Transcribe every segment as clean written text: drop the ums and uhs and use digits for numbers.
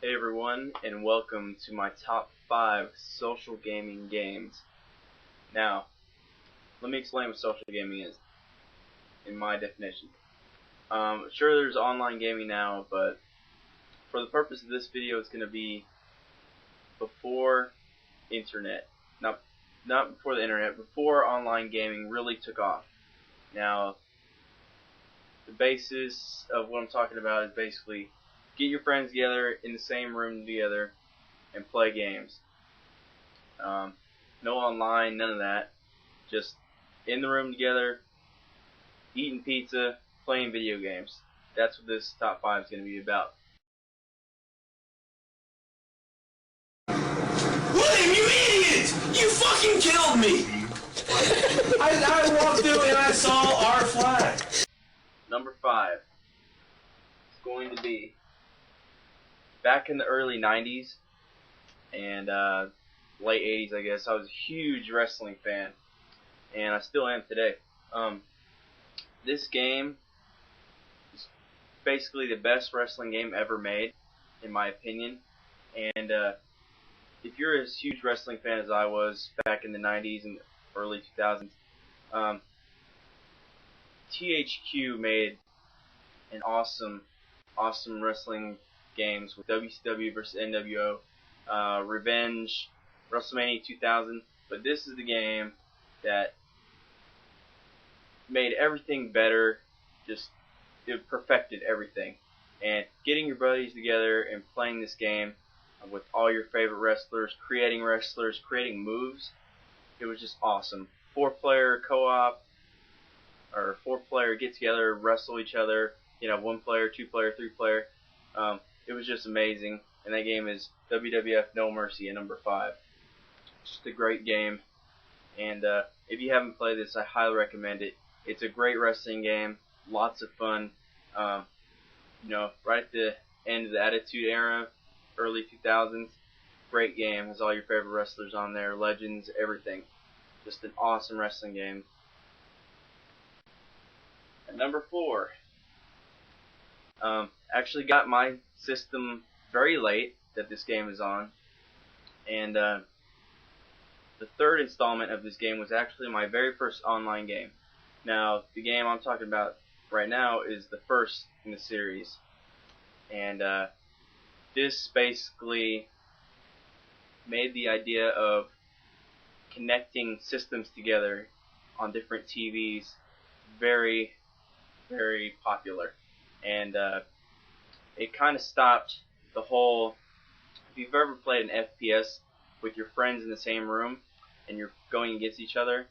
Hey everyone, and welcome to my top 5 social gaming games. Now, let me explain what social gaming is, in my definition. Sure, there's online gaming now, but for the purpose of this video, it's going to be before internet. Not before the internet, before online gaming really took off. Now, the basis of what I'm talking about is basically get your friends together in the same room together and play games. No online, none of that. Just in the room together, eating pizza, playing video games. That's what this top 5 is going to be about. William, you idiot! You fucking killed me! I walked through and I saw our flag. Number 5 is going to be back in the early 90s and late 80s, I guess. I was a huge wrestling fan, and I still am today. This game is basically the best wrestling game ever made, in my opinion. And if you're as huge wrestling fan as I was back in the 90s and early 2000s, THQ made an awesome wrestling games with WCW versus NWO, Revenge, WrestleMania 2000. But this is the game that made everything better. Just it perfected everything. And getting your buddies together and playing this game with all your favorite wrestlers, creating moves, it was just awesome. 4-player co-op, or 4-player get together, wrestle each other. 1-player, 2-player, 3-player. It was just amazing. And that game is WWF No Mercy at number 5. Just a great game. And if you haven't played this, I highly recommend it. It's a great wrestling game. Lots of fun. Right at the end of the Attitude Era, early 2000s. Great game. Has all your favorite wrestlers on there, legends, everything. Just an awesome wrestling game. At number 4, actually got my system very late that this game is on, and the third installment of this game was actually my very first online game. Now, the game I'm talking about right now is the first in the series, and this basically made the idea of connecting systems together on different TVs very, very popular. And it kind of stopped the whole, if you've ever played an FPS with your friends in the same room and you're going against each other,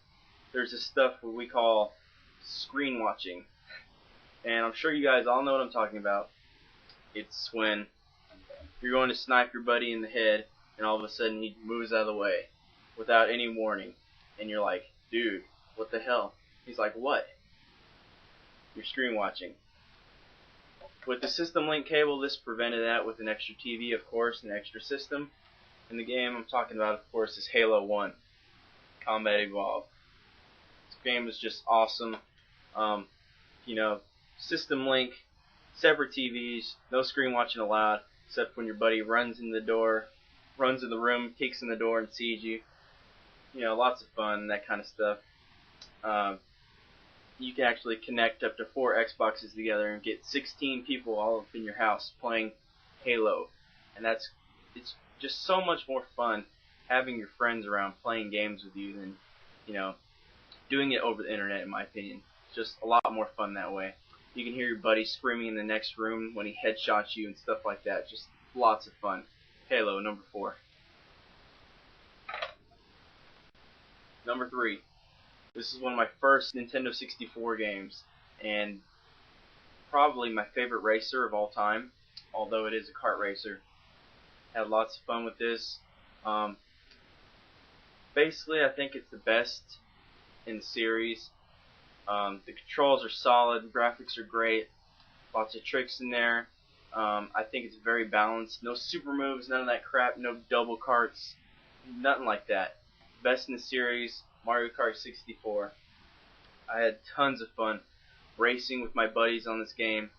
there's this stuff what we call screen watching. And I'm sure you guys all know what I'm talking about. It's when you're going to snipe your buddy in the head and all of a sudden he moves out of the way without any warning. And you're like, dude, what the hell? He's like, what? You're screen watching. With the system link cable, this prevented that with an extra TV, of course, an extra system. And the game I'm talking about, of course, is Halo 1, Combat Evolved. This game is just awesome. System link, separate TVs, no screen watching allowed, except when your buddy runs in the room, kicks in the door, and sees you. Lots of fun, that kind of stuff. You can actually connect up to 4 Xboxes together and get 16 people all up in your house playing Halo. And it's just so much more fun having your friends around playing games with you than, doing it over the internet, in my opinion. It's just a lot more fun that way. You can hear your buddy screaming in the next room when he headshots you and stuff like that. Just lots of fun. Halo, number 4. Number 3. This is one of my first Nintendo 64 games, and probably my favorite racer of all time, although it is a kart racer. Had lots of fun with this. Basically, I think it's the best in the series. The controls are solid, graphics are great, lots of tricks in there. I think it's very balanced. No super moves, none of that crap, no double karts, nothing like that. Best in the series. Mario Kart 64. I had tons of fun racing with my buddies on this game.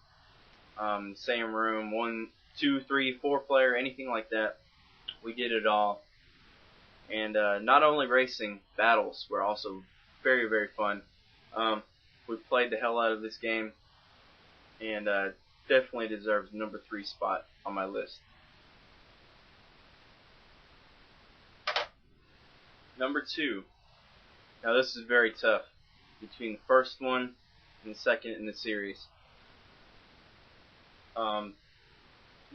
Same room, 2, 3, 4 player, anything like that. We did it all. And not only racing, battles were also very, very fun. We played the hell out of this game, and definitely deserves number 3 spot on my list. Number 2. Now this is very tough between the first one and the second in the series.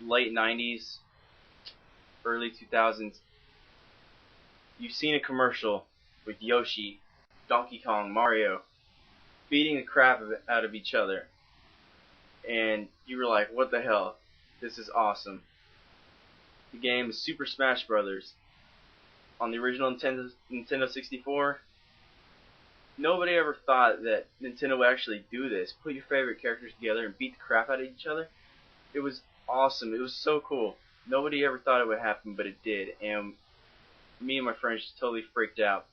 Late 90s, early 2000s. You've seen a commercial with Yoshi, Donkey Kong, Mario beating the crap out of each other, and you were like, what the hell, this is awesome. The game is Super Smash Brothers. On the original Nintendo 64, nobody ever thought that Nintendo would actually do this, put your favorite characters together and beat the crap out of each other. It was awesome, it was so cool. Nobody ever thought it would happen, but it did, and me and my friends just totally freaked out.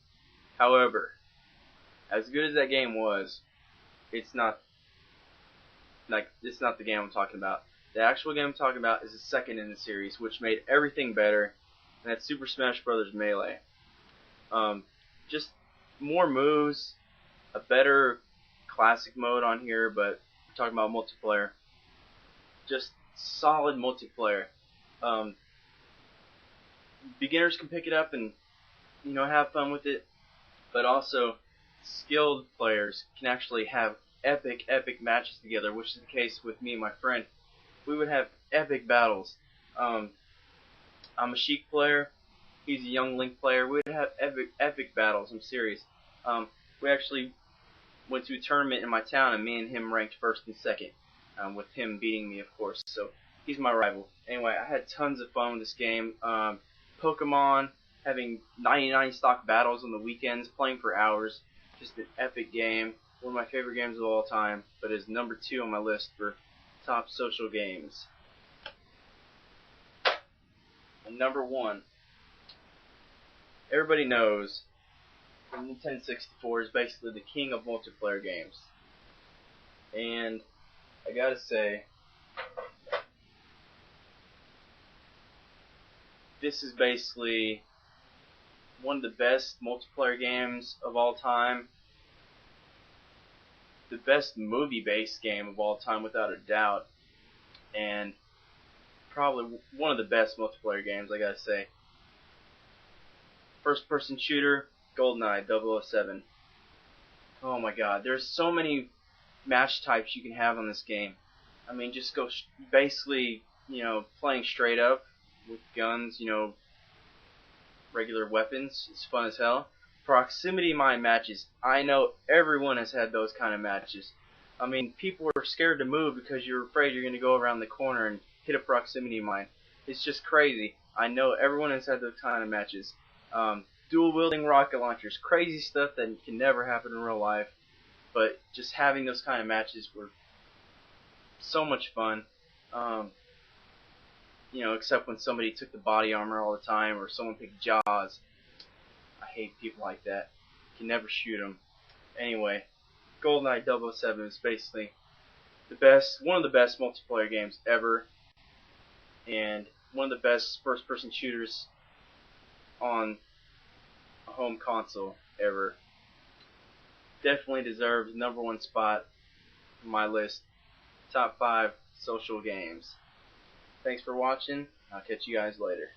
However, as good as that game was, it's not the game I'm talking about. The actual game I'm talking about is the second in the series, which made everything better, and that's Super Smash Bros. Melee. Just more moves, a better classic mode on here, but we're talking about multiplayer. Just solid multiplayer. Beginners can pick it up and have fun with it, but also skilled players can actually have epic matches together, which is the case with me and my friend. We would have epic battles. I'm a Sheik player, he's a young Link player. We would have epic battles. I'm serious. We actually went to a tournament in my town, and me and him ranked first and second, with him beating me, of course. So he's my rival. Anyway, I had tons of fun with this game. Pokemon, having 99 stock battles on the weekends, playing for hours. Just an epic game. One of my favorite games of all time, but is number 2 on my list for top social games. And number 1. Everybody knows the Nintendo 64 is basically the king of multiplayer games. And I gotta say, this is basically one of the best multiplayer games of all time. The best movie-based game of all time, without a doubt. And probably one of the best multiplayer games, I gotta say. First-person shooter, Goldeneye 007. Oh my god, there's so many match types you can have on this game. I mean, just go basically, playing straight up with guns, regular weapons. It's fun as hell. Proximity mine matches. I know everyone has had those kind of matches. I mean, people are scared to move because you're afraid you're going to go around the corner and hit a proximity mine. It's just crazy. I know everyone has had those kind of matches. Dual wielding rocket launchers. Crazy stuff that can never happen in real life. But just having those kind of matches were so much fun. Except when somebody took the body armor all the time, or someone picked Jaws. I hate people like that. You can never shoot them. Anyway, Goldeneye 007 is basically one of the best multiplayer games ever, and one of the best first-person shooters on a home console ever. Definitely deserves number 1 spot on my list. Top 5 social games. Thanks for watching. I'll catch you guys later.